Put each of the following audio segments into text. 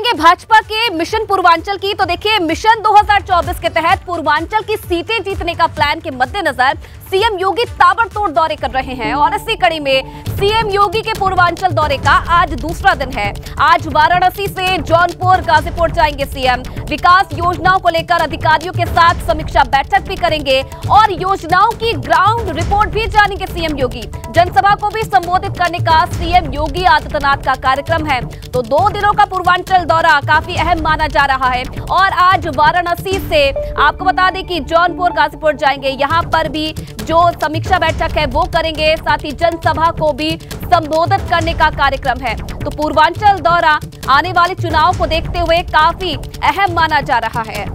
करेंगे भाजपा के मिशन पूर्वांचल की। तो देखिए, मिशन 2024 के तहत पूर्वांचल की सीटें जीतने का प्लान के मद्देनजर सीएम योगी ताबड़तोड़ दौरे कर रहे हैं और इसी कड़ी में सीएम योगी के पूर्वांचल दौरे का आज दूसरा दिन है। आज वाराणसी से जौनपुर गाजीपुर जाएंगे सीएम। विकास योजनाओं को लेकर अधिकारियों के साथ समीक्षा बैठक भी करेंगे और योजनाओं की ग्राउंड रिपोर्ट भी जानेंगे सीएम योगी। जनसभा को भी संबोधित करने का सीएम योगी आदित्यनाथ का कार्यक्रम है। तो 2 दिनों का पूर्वांचल दौरा काफी अहम माना जा रहा है और आज वाराणसी से आपको बता दें कि जौनपुर गाजीपुर जाएंगे। यहाँ पर भी जो समीक्षा बैठक है वो करेंगे, साथ ही जनसभा को भी संबोधित करने का कार्यक्रम है। तो पूर्वांचल दौरा आने वाले चुनाव को देखते हुए काफी अहम माना जा रहा है।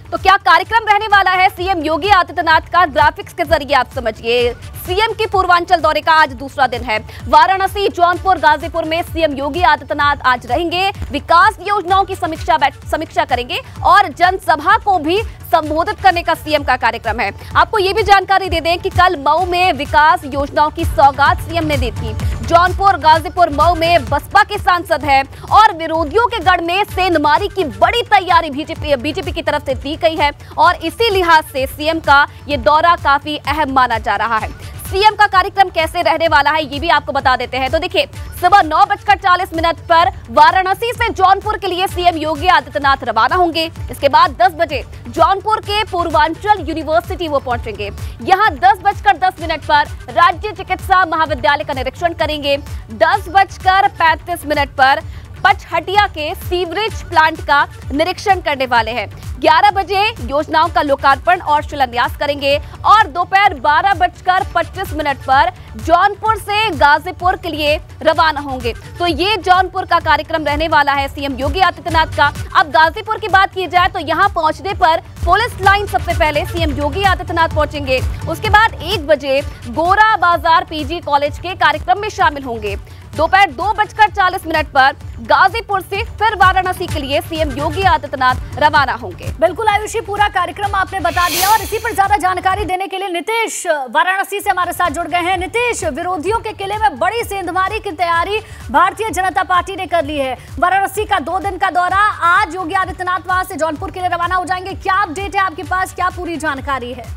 तो क्या कार्यक्रम रहने वाला है सीएम योगी आदित्यनाथ का, ग्राफिक्स के जरिए आप समझिए। सीएम की पूर्वांचल दौरे का आज दूसरा दिन है। वाराणसी, जौनपुर, गाजीपुर में सीएम योगी आदित्यनाथ आज रहेंगे। विकास योजनाओं की समीक्षा करेंगे और जनसभा को भी संबोधित करने का सीएम का कार्यक्रम है। आपको ये भी जानकारी दे दें कि कल मऊ में विकास योजनाओं की सौगात सीएम ने दी थी। जौनपुर, गाजीपुर, मऊ में बसपा के सांसद हैं और विरोधियों के गढ़ में सेंधमारी की बड़ी तैयारी बीजेपी की तरफ से दी गई है और इसी लिहाज से सीएम का ये दौरा काफी अहम माना जा रहा है। सीएम का कार्यक्रम कैसे रहने वाला है ये भी आपको बता देते हैं। तो देखिए, सुबह 9:40 पर वाराणसी से जौनपुर के लिए सीएम योगी आदित्यनाथ रवाना होंगे। इसके बाद 10 बजे जौनपुर के पूर्वांचल यूनिवर्सिटी वो पहुंचेंगे। यहां 10:10 पर राज्य चिकित्सा महाविद्यालय का निरीक्षण करेंगे। 10:35 पर पचहटिया के सीवरेज प्लांट का निरीक्षण करने वाले हैं। 11 बजे योजनाओं का लोकार्पण और शिलान्यास करेंगे और दोपहर 12:25 पर जौनपुर से गाजीपुर के लिए रवाना होंगे। तो ये जौनपुर का कार्यक्रम रहने वाला है सीएम योगी आदित्यनाथ का। अब गाजीपुर की बात की जाए तो यहाँ पहुंचने पर पुलिस लाइन सबसे पहले सीएम योगी आदित्यनाथ पहुंचेंगे। उसके बाद 1 बजे गोरा बाजार पीजी कॉलेज के कार्यक्रम में शामिल होंगे। दोपहर 2:40 पर गाजीपुर से फिर वाराणसी के लिए सीएम योगी आदित्यनाथ रवाना होंगे। बिल्कुल आयुषी, पूरा कार्यक्रम आपने बता दिया और इसी पर ज्यादा जानकारी देने के लिए नितेश वाराणसी से हमारे साथ जुड़ गए हैं। नितेश, विरोधियों के किले में बड़ी सेंधमारी की तैयारी भारतीय जनता पार्टी ने कर ली है। वाराणसी का 2 दिन का दौरा, आज योगी आदित्यनाथ वहां से जौनपुर के लिए रवाना हो जाएंगे। क्या अपडेट है आपके पास, क्या पूरी जानकारी है?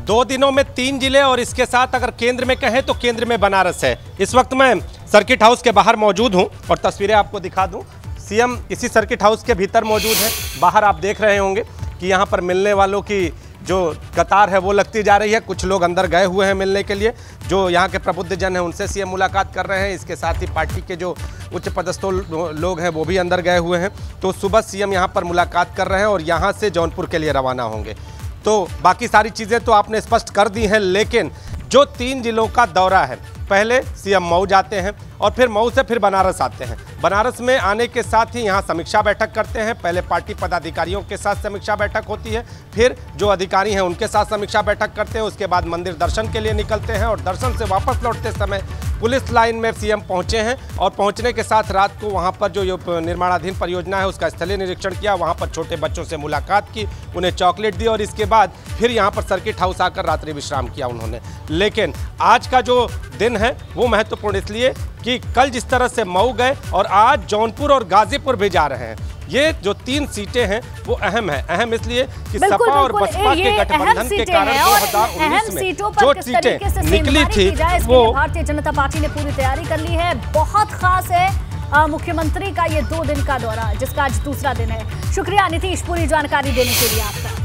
2 दिनों में 3 जिले और इसके साथ अगर केंद्र में कहें तो केंद्र में बनारस है। इस वक्त मैं सर्किट हाउस के बाहर मौजूद हूं और तस्वीरें आपको दिखा दूं। सीएम इसी सर्किट हाउस के भीतर मौजूद है। बाहर आप देख रहे होंगे कि यहां पर मिलने वालों की जो कतार है वो लगती जा रही है। कुछ लोग अंदर गए हुए हैं मिलने के लिए। जो यहाँ के प्रबुद्ध जन हैं उनसे सीएम मुलाकात कर रहे हैं। इसके साथ ही पार्टी के जो उच्च पदस्थ लोग हैं वो भी अंदर गए हुए हैं। तो सुबह सीएम यहाँ पर मुलाकात कर रहे हैं और यहाँ से जौनपुर के लिए रवाना होंगे। तो बाकी सारी चीज़ें तो आपने स्पष्ट कर दी हैं, लेकिन जो 3 जिलों का दौरा है, पहले सीएम मऊ जाते हैं और फिर मऊ से फिर बनारस आते हैं। बनारस में आने के साथ ही यहाँ समीक्षा बैठक करते हैं। पहले पार्टी पदाधिकारियों के साथ समीक्षा बैठक होती है, फिर जो अधिकारी हैं उनके साथ समीक्षा बैठक करते हैं। उसके बाद मंदिर दर्शन के लिए निकलते हैं और दर्शन से वापस लौटते समय पुलिस लाइन में सीएम पहुंचे हैं और पहुंचने के साथ रात को वहां पर जो निर्माणाधीन परियोजना है उसका स्थलीय निरीक्षण किया। वहां पर छोटे बच्चों से मुलाकात की, उन्हें चॉकलेट दी और इसके बाद फिर यहां पर सर्किट हाउस आकर रात्रि विश्राम किया उन्होंने। लेकिन आज का जो दिन है वो महत्वपूर्ण इसलिए कि कल जिस तरह से मऊ गए और आज जौनपुर और गाजीपुर भी जा रहे हैं। ये जो 3 सीटें हैं वो अहम है। अहम इसलिए कि सपा और बसपा के गठबंधन के कारण 2019 में जो सीटें निकली थी वो भारतीय जनता पार्टी ने पूरी तैयारी कर ली है। बहुत खास है मुख्यमंत्री का ये 2 दिन का दौरा, जिसका आज दूसरा दिन है। शुक्रिया नीतीश पूरी जानकारी देने के लिए आपका।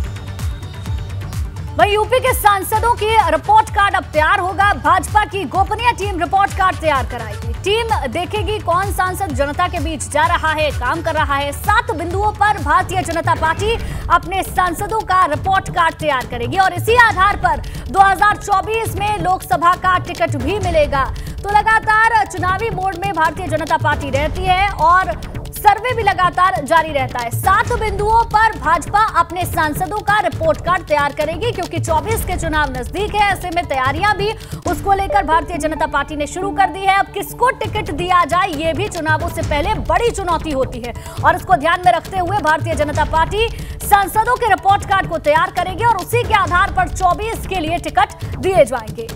वहीं यूपी के सांसदों की रिपोर्ट कार्ड अब तैयार होगा। भाजपा की गोपनीय टीम रिपोर्ट कार्ड तैयार कराएगी। टीम देखेगी कौन सांसद जनता के बीच जा रहा है, काम कर रहा है। 7 बिंदुओं पर भारतीय जनता पार्टी अपने सांसदों का रिपोर्ट कार्ड तैयार करेगी और इसी आधार पर 2024 में लोकसभा का टिकट भी मिलेगा। तो लगातार चुनावी मोड में भारतीय जनता पार्टी रहती है और सर्वे भी लगातार जारी रहता है। 7 बिंदुओं पर भाजपा अपने सांसदों का रिपोर्ट कार्ड तैयार करेगी क्योंकि 24 के चुनाव नजदीक है। ऐसे में तैयारियां भी उसको लेकर भारतीय जनता पार्टी ने शुरू कर दी है। अब किसको टिकट दिया जाए ये भी चुनावों से पहले बड़ी चुनौती होती है और इसको ध्यान में रखते हुए भारतीय जनता पार्टी सांसदों के रिपोर्ट कार्ड को तैयार करेगी और उसी के आधार पर 24 के लिए टिकट दिए जाएंगे।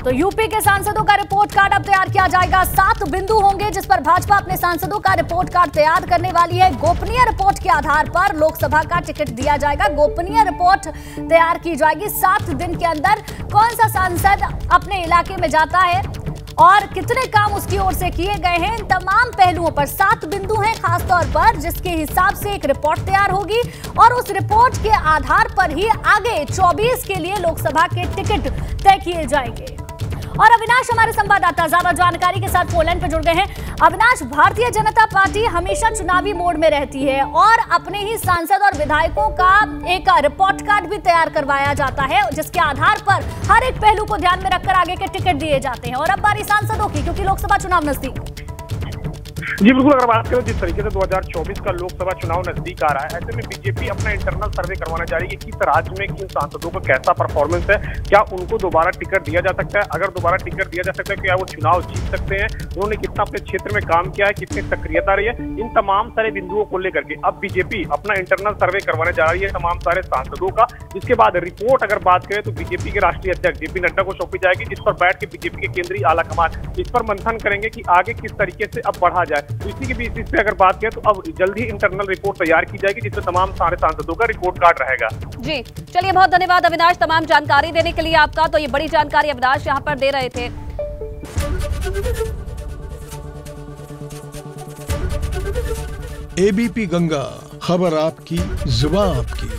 तो यूपी के सांसदों का रिपोर्ट कार्ड अब तैयार किया जाएगा। 7 बिंदु होंगे जिस पर भाजपा अपने सांसदों का रिपोर्ट कार्ड तैयार करने वाली है। गोपनीय रिपोर्ट के आधार पर लोकसभा का टिकट दिया जाएगा। गोपनीय रिपोर्ट तैयार की जाएगी। 7 दिन के अंदर कौन सा सांसद अपने इलाके में जाता है और कितने काम उसकी ओर से किए गए हैं, इन तमाम पहलुओं पर 7 बिंदु हैं खासतौर पर, जिसके हिसाब से एक रिपोर्ट तैयार होगी और उस रिपोर्ट के आधार पर ही आगे 24 के लिए लोकसभा के टिकट तय किए जाएंगे। और अविनाश हमारे संवाददाता ज्यादा जानकारी के साथ फोन लाइन पर जुड़ गए हैं। अविनाश, भारतीय जनता पार्टी हमेशा चुनावी मोड में रहती है और अपने ही सांसद और विधायकों का एक रिपोर्ट कार्ड भी तैयार करवाया जाता है, जिसके आधार पर हर एक पहलू को ध्यान में रखकर आगे के टिकट दिए जाते हैं। और अब बारी सांसदों की, क्योंकि लोकसभा चुनाव नजदीक। जी बिल्कुल, अगर बात करें जिस तरीके से 2024 का लोकसभा चुनाव नजदीक आ रहा है, ऐसे में बीजेपी अपना इंटरनल सर्वे करवाना चाह रही है कि किस राज्य में किन सांसदों का कैसा परफॉर्मेंस है, क्या उनको दोबारा टिकट दिया जा सकता है। अगर दोबारा टिकट दिया जा सकता है, क्या वो चुनाव जीत सकते हैं, उन्होंने कितना अपने क्षेत्र में काम किया है, कितनी सक्रियता रही है, इन तमाम सारे बिंदुओं को लेकर के अब बीजेपी अपना इंटरनल सर्वे करवाने जा रही है तमाम सारे सांसदों का। जिसके बाद रिपोर्ट अगर बात करें तो बीजेपी के राष्ट्रीय अध्यक्ष जेपी नड्डा को सौंपी जाएगी, जिस पर बैठ के बीजेपी के केंद्रीय आलाकमान इस पर मंथन करेंगे कि आगे किस तरीके से अब बढ़ा जाए। तो इसी के बीच पे अगर बात करें तो अब जल्द ही इंटरनल रिपोर्ट तैयार की जाएगी, जिसमें तमाम सारे सांसदों का रिपोर्ट कार्ड रहेगा। जी चलिए, बहुत धन्यवाद अविनाश तमाम जानकारी देने के लिए आपका। तो ये बड़ी जानकारी अविनाश यहाँ पर दे रहे थे। एबीपी गंगा, खबर आपकी, जुबान आपकी।